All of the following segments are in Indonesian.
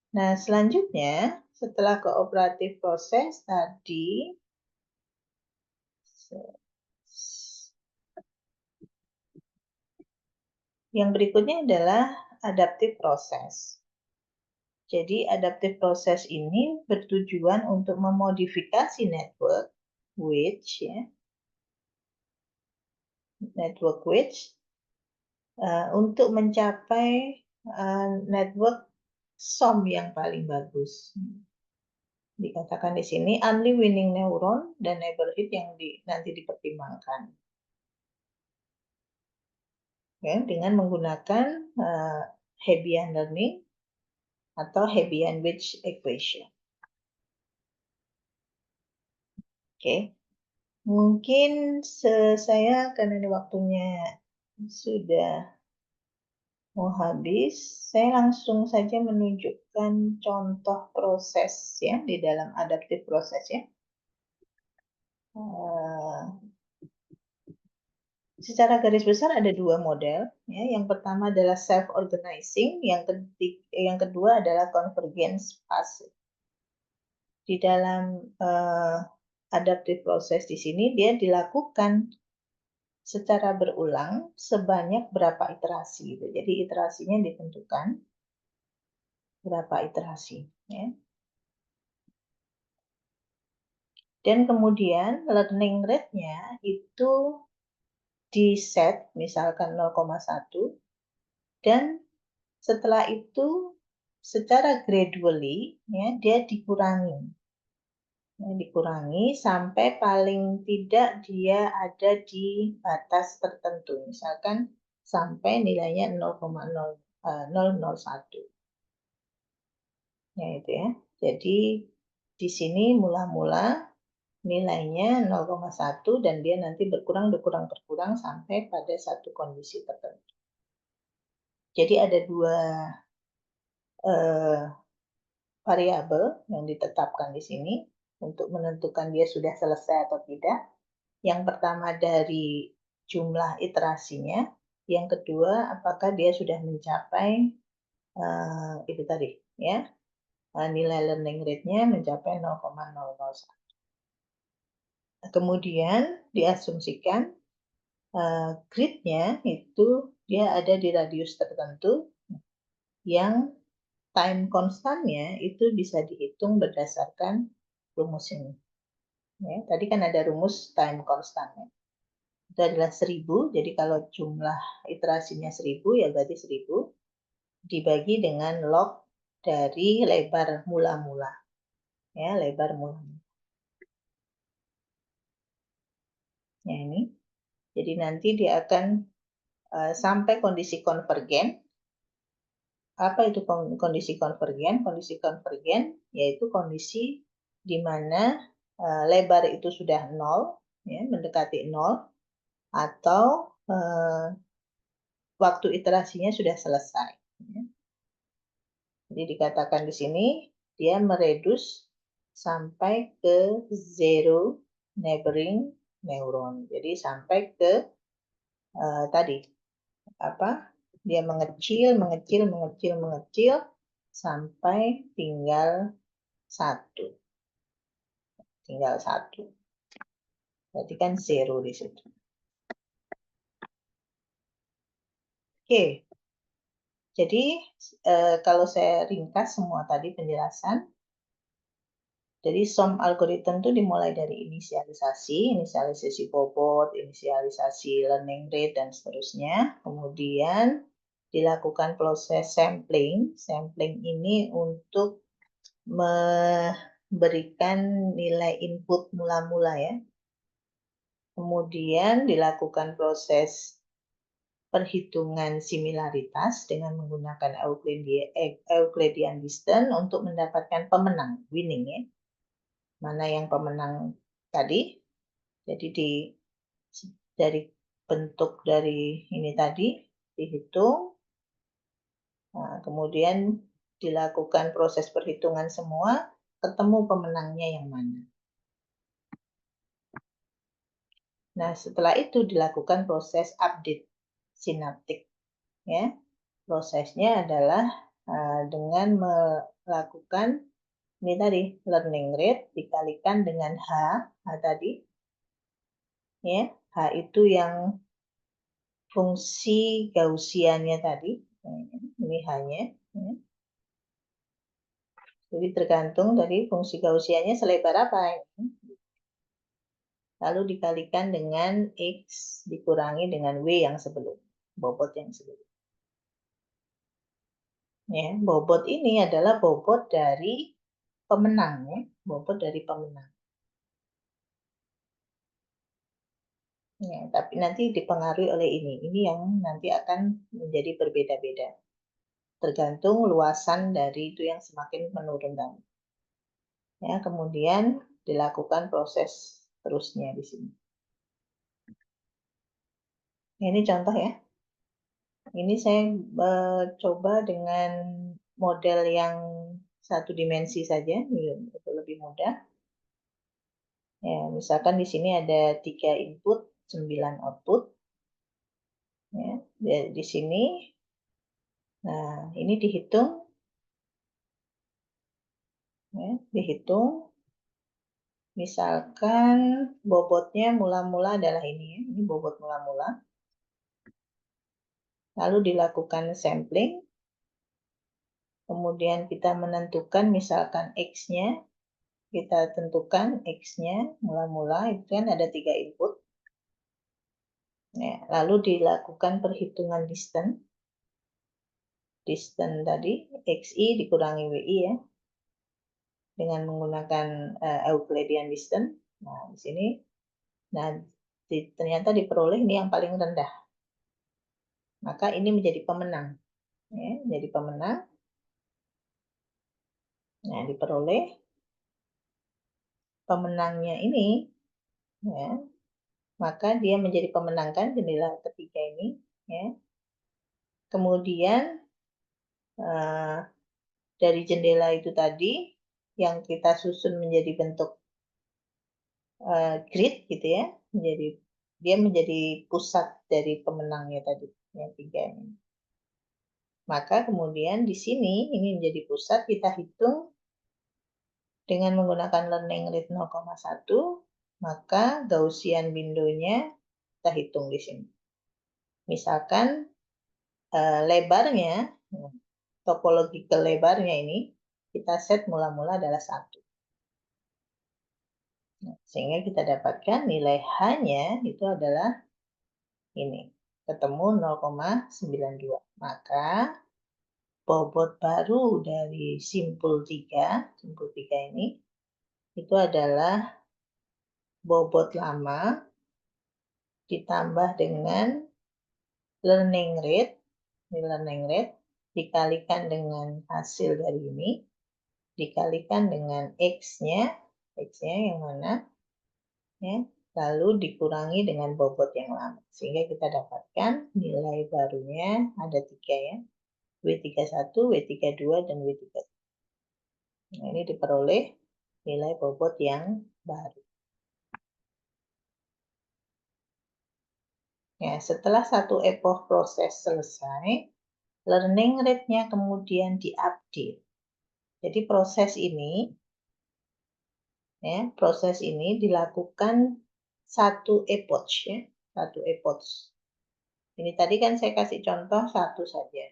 Nah, selanjutnya setelah cooperative process tadi, yang berikutnya adalah adaptive process. Jadi adaptive process ini bertujuan untuk memodifikasi network which untuk mencapai network SOM yang paling bagus. Dikatakan di sini only winning neuron dan neighborhood yang nanti dipertimbangkan. Ya, dengan menggunakan Hebbian learning atau Hebbian-Wedge equation. Oke. Mungkin saya karena ini waktunya sudah mau habis, saya langsung saja menunjukkan contoh proses ya di dalam adaptive proses ya. Secara garis besar ada dua model ya. Yang pertama adalah self-organizing, yang kedua adalah convergence fase. Di dalam adaptive proses di sini dia dilakukan secara berulang sebanyak berapa iterasi gitu. Jadi iterasinya ditentukan berapa iterasi ya. Dan kemudian learning rate-nya itu di set misalkan 0,1 dan setelah itu secara gradually ya dia dikurangi sampai paling tidak dia ada di batas tertentu, misalkan sampai nilainya 0,001 ya itu ya. Jadi di sini mula-mula nilainya 0,1 dan dia nanti berkurang sampai pada satu kondisi tertentu. Jadi ada dua variabel yang ditetapkan di sini untuk menentukan dia sudah selesai atau tidak. Yang pertama dari jumlah iterasinya, yang kedua apakah dia sudah mencapai itu tadi ya nilai learning rate-nya mencapai 0,001. Kemudian diasumsikan grid-nya itu dia ada di radius tertentu yang time konstannya itu bisa dihitung berdasarkan rumus ini. Ya, tadi kan ada rumus time konstannya. Itu adalah 1000, jadi kalau jumlah iterasinya 1000 ya berarti 1000 dibagi dengan log dari lebar mula-mula. Ya, lebar mula-mula. Ya ini. Jadi nanti dia akan sampai kondisi konvergen. Apa itu kondisi konvergen? Kondisi konvergen yaitu kondisi di mana lebar itu sudah 0, ya, mendekati 0, atau waktu iterasinya sudah selesai. Ya. Jadi dikatakan di sini dia meredus sampai ke zero neighboring neuron. Jadi sampai ke tadi apa? Dia mengecil sampai tinggal satu. Berarti kan zero di situ. Oke. Jadi kalau saya ringkas semua tadi penjelasan, jadi SOM algoritma itu dimulai dari inisialisasi bobot, inisialisasi learning rate, dan seterusnya. Kemudian dilakukan proses sampling. Sampling ini untuk memberikan nilai input mula-mula ya. Kemudian dilakukan proses perhitungan similaritas dengan menggunakan Euclidean distance untuk mendapatkan pemenang, winning ya. Mana yang pemenang tadi. Jadi dari bentuk dari ini tadi dihitung. Nah, kemudian dilakukan proses perhitungan semua, ketemu pemenangnya yang mana. Nah, setelah itu dilakukan proses update sinaptik. Ya. Prosesnya adalah dengan melakukan ini tadi, learning rate dikalikan dengan H tadi, ya, H itu yang fungsi Gaussian-nya tadi, ini H-nya, ya. Jadi tergantung dari fungsi Gaussian-nya selebar apa ini. Lalu dikalikan dengan X dikurangi dengan W yang sebelum, bobot yang sebelum. Ya, bobot ini adalah bobot dari pemenang, ya, bobot dari pemenang. Ya, tapi nanti dipengaruhi oleh ini yang nanti akan menjadi berbeda-beda. Tergantung luasan dari itu yang semakin menurun tadi. Ya, kemudian dilakukan proses terusnya di sini. Ini contoh ya. Ini saya coba dengan model yang satu dimensi saja, itu lebih mudah. Ya, misalkan di sini ada 3 input, 9 output. Ya, di sini, nah ini dihitung, ya, dihitung. Misalkan bobotnya mula-mula adalah ini, ya, ini bobot mula-mula. Lalu dilakukan sampling. Kemudian kita menentukan misalkan X-nya, kita tentukan X-nya mula-mula, itu kan ada 3 input. Ya, lalu dilakukan perhitungan distance. Distance tadi, XI dikurangi WI ya, dengan menggunakan Euclidean distance. Nah, di sini, nah ternyata diperoleh ini yang paling rendah. Maka ini menjadi pemenang. Ya, menjadi pemenang. Nah, diperoleh pemenangnya ini, ya, maka dia menjadi pemenang kan jendela ketiga ini, ya. Kemudian dari jendela itu tadi yang kita susun menjadi bentuk grid gitu ya, dia menjadi pusat dari pemenangnya tadi yang 3 ini. Maka kemudian di sini ini menjadi pusat, kita hitung dengan menggunakan learning rate 0,1, maka Gaussian window-nya kita hitung di sini. Misalkan lebarnya, topologi ke lebarnya ini, kita set mula-mula adalah 1. Nah, sehingga kita dapatkan nilai H-nya itu adalah ini, ketemu 0,92. Maka bobot baru dari simpul 3 ini, itu adalah bobot lama ditambah dengan learning rate, dikalikan dengan hasil dari ini, dikalikan dengan X-nya yang mana, ya, lalu dikurangi dengan bobot yang lama. Sehingga kita dapatkan nilai barunya ada 3 ya, W31, W32, dan W33. Nah, ini diperoleh nilai bobot yang baru. Ya, setelah satu epoch proses selesai, learning rate-nya kemudian diupdate. Jadi proses ini dilakukan satu epoch ya, satu epoch. Ini tadi kan saya kasih contoh satu saja.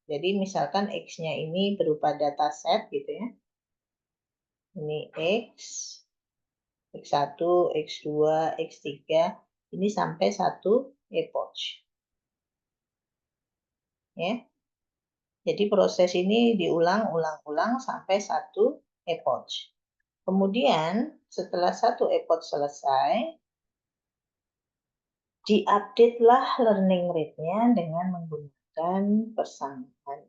Jadi misalkan X-nya ini berupa dataset gitu ya. Ini X, X1, X2, X3, ini sampai satu epoch. Ya. Jadi proses ini diulang-ulang sampai satu epoch. Kemudian setelah satu epoch selesai, diupdate-lah learning rate-nya dengan menggunakan persamaan.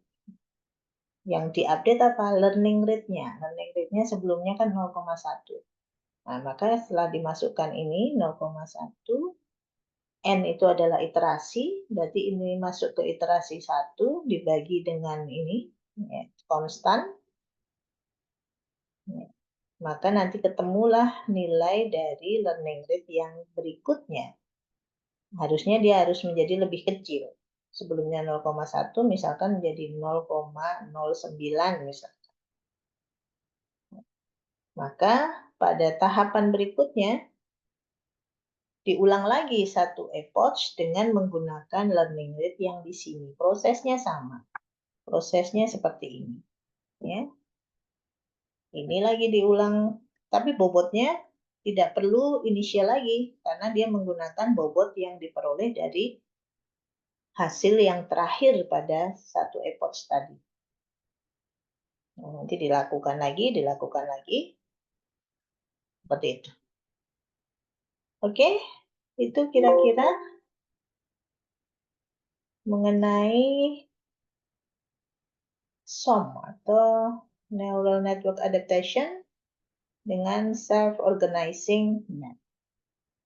Yang diupdate apa? Learning rate-nya. Learning rate-nya sebelumnya kan 0,1. Nah, maka setelah dimasukkan ini 0,1, N itu adalah iterasi, berarti ini masuk ke iterasi 1 dibagi dengan ini, ya, konstan. Ya. Maka nanti ketemulah nilai dari learning rate yang berikutnya. Harusnya dia harus menjadi lebih kecil. Sebelumnya 0,1 misalkan menjadi 0,09 misalkan. Maka pada tahapan berikutnya, diulang lagi satu epoch dengan menggunakan learning rate yang di sini. Prosesnya sama. Prosesnya seperti ini. Ya. Ini lagi diulang, tapi bobotnya tidak perlu inisial lagi, karena dia menggunakan bobot yang diperoleh dari hasil yang terakhir pada satu epoch tadi. Nanti dilakukan lagi, seperti itu. Oke, itu kira-kira mengenai SOM atau Neural Network Adaptation dengan Self-Organizing Net.